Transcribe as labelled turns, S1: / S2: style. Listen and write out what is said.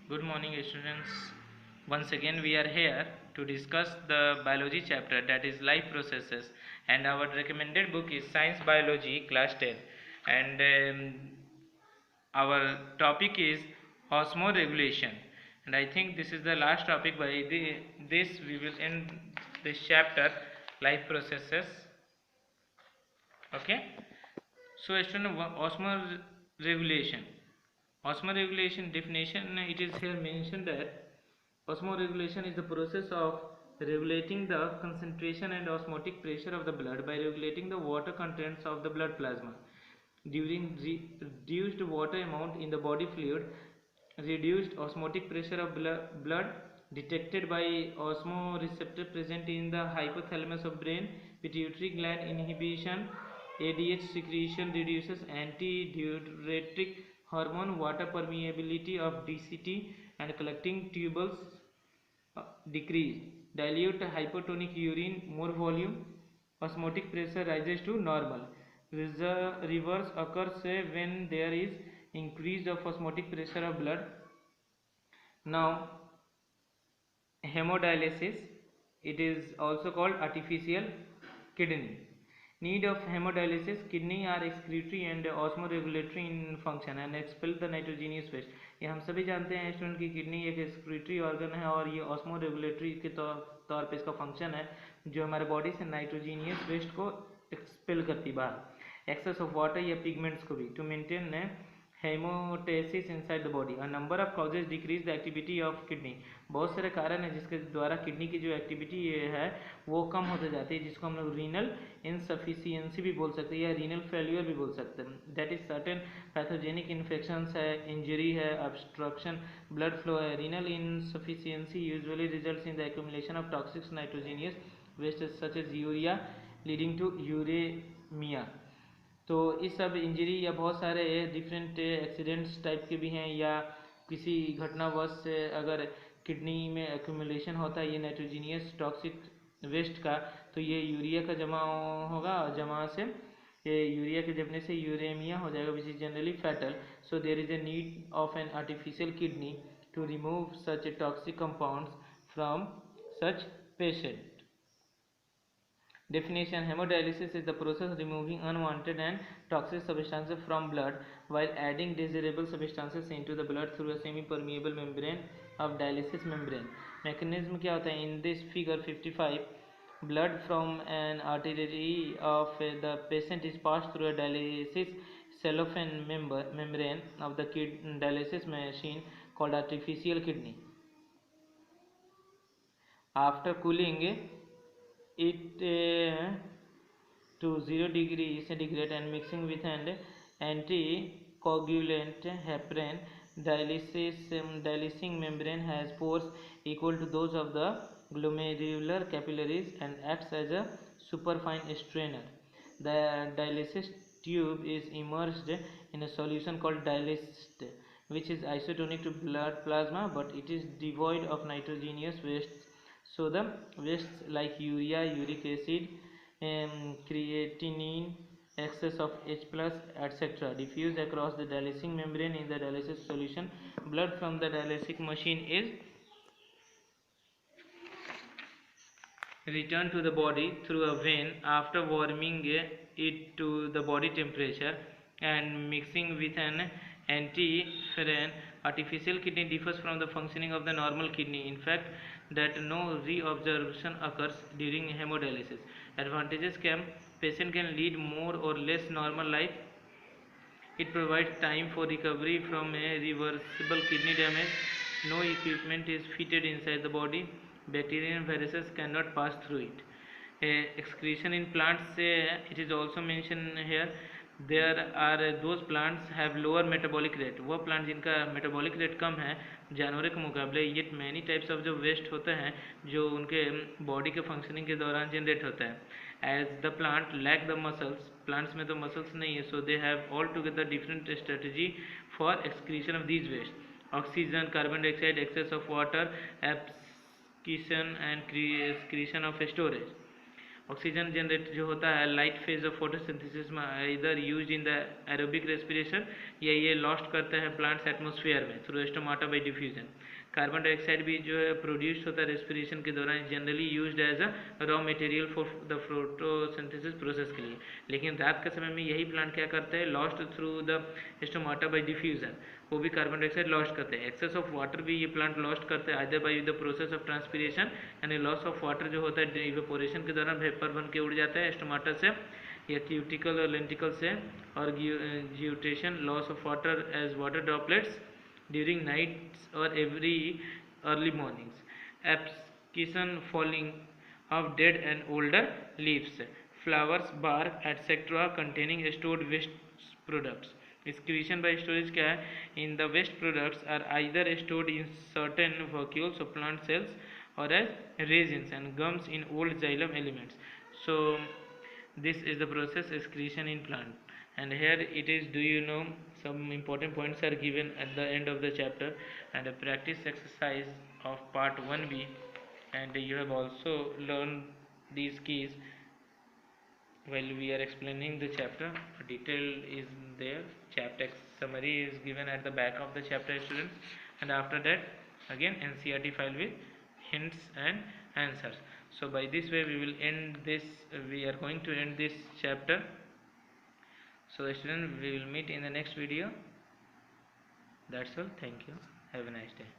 S1: Good morning, students. Once again, we are here to discuss the biology chapter, that is life processes, and our recommended book is Science Biology Class 10, and our topic is osmoregulation. And I think this is the last topic. This we will end this chapter, life processes. Okay. So, student, osmoregulation. Osmoregulation definition, it is here mentioned that osmoregulation is the process of regulating the concentration and osmotic pressure of the blood by regulating the water contents of the blood plasma. During reduced water amount in the body fluid, reduced osmotic pressure of blood detected by osmoreceptor present in the hypothalamus of brain, pituitary gland inhibition, ADH secretion reduces, antidiuretic hormone, water permeability of DCT and collecting tubules decrease, dilute hypotonic urine, more volume, osmotic pressure rises to normal. Reverse occurs when there is increase of osmotic pressure of blood. Now, hemodialysis, it is also called artificial kidney. Need of hemodialysis, kidney are excretory and osmoregulatory in function and expel the nitrogenous waste. ये हम सभी जानते हैं student की kidney एक excretory organ है और ये ऑस्मोरेगुलेटरी के तौर पे इसका फंक्शन है जो हमारे बॉडी से नाइट्रोजीनियस वेस्ट को एक्सपेल करती बाहर, एक्सेस ऑफ वाटर या पिगमेंट्स को भी, to maintain homeostasis inside the body. A number of causes decrease the activity of kidney, बहुत सारे कारण हैं जिसके द्वारा किडनी की जो एक्टिविटी है वो कम होते जाती है, जिसको हम लोग रीनल इनसफिशियंसी भी बोल सकते हैं या रीनल फेल्यूर भी बोल सकते हैं। That is certain pathogenic infections है, इंजरी है, ऑब्स्ट्रक्शन ब्लड फ्लो है। Renal insufficiency usually results in the accumulation of toxic nitrogenous waste such as urea leading to uraemia. तो इस सब इंजरी या बहुत सारे डिफरेंट एक्सीडेंट्स टाइप के भी हैं या किसी घटनावश से अगर किडनी में एक्यूमुलेशन होता है ये नाइट्रोजीनियस टॉक्सिक वेस्ट का, तो ये यूरिया का जमा होगा और जमा से ये यूरिया के जमने से यूरेमिया हो जाएगा, which is generally fatal. So there is a need of an artificial kidney to remove such toxic compounds from such patient. Definition: hemodialysis is the process of removing unwanted and toxic substances from blood while adding desirable substances into the blood through a semi-permeable membrane of dialysis membrane. Mechanism क्या होता है? In this figure 55, blood from an artery of the patient is passed through a dialysis cellophane membrane of the dialysis machine called artificial kidney. After cooling it to 0 degree centigrade and mixing with an anticoagulant heparin, dialysing membrane has pores equal to those of the glomerular capillaries and acts as a superfine strainer. The dialysis tube is immersed in a solution called dialysate, which is isotonic to blood plasma, but it is devoid of nitrogenous wastes. So the wastes like urea, uric acid, creatinine, excess of H plus, etc. diffuse across the dialysing membrane in the dialysis solution. Blood from the dialysis machine is returned to the body through a vein after warming it to the body temperature and mixing with an antiferrin. Artificial kidney differs from the functioning of the normal kidney, in fact that no reabsorption occurs during hemodialysis. Advantages: patient can lead more or less normal life. It provides time for recovery from a reversible kidney damage. No equipment is fitted inside the body. Bacteria and viruses cannot pass through it. Excretion in plants, it is also mentioned here. There are those plants have lower metabolic rate, वो plant जिनका metabolic rate कम है जानवरों के मुकाबले, ये many types of जो waste होते हैं जो उनके बॉडी के फंक्शनिंग के दौरान जनरेट होता है। As the plant lack the muscles, plants में तो मसल्स नहीं है, so they have altogether different strategy for excretion of these waste. Oxygen, carbon dioxide, excess of water, abscission and excretion of storage. Oxygen generate जो होता है light phase of photosynthesis में इधर use in the aerobic respiration, या ये lost करते हैं plants atmosphere में through stomata by diffusion. Carbon dioxide भी जो है प्रोड्यूस होता है रेस्पिरेशन के दौरान, generally used as a raw material for the photosynthesis process के लिए। लेकिन रात के समय में यही प्लांट क्या करते हैं, lost through the stomata by diffusion, वो भी कार्बन डाइऑक्साइड लॉस्ट करते हैं। एक्सेस ऑफ वाटर भी ये प्लांट लॉस्ट करते हैं either by the process of transpiration, यानी लॉस ऑफ वाटर जो होता है इवेपोरेशन के दौरान वेपर बन के उड़ जाता है स्टोमाटा से या क्यूटिकल और लेंटिकल से, और guttation loss of water as water droplets during nights or every early mornings, abscission falling of dead and older leaves, flowers, bark, etc. containing stored waste products. Excretion by storage क्या है, in the waste products are either stored in certain vacuoles of plant cells or as resins and gums in old xylem elements. So this is the process excretion in plant. And here it is, do you know, some important points are given at the end of the chapter, and a practice exercise of part 1b, and you have also learned these keys while we are explaining the chapter. Detail is there, chapter summary is given at the back of the chapter, students, and after that again NCERT file with hints and answers. So by this way we will end this, we are going to end this chapter. So students, we will meet in the next video. That's all. Thank you. Have a nice day.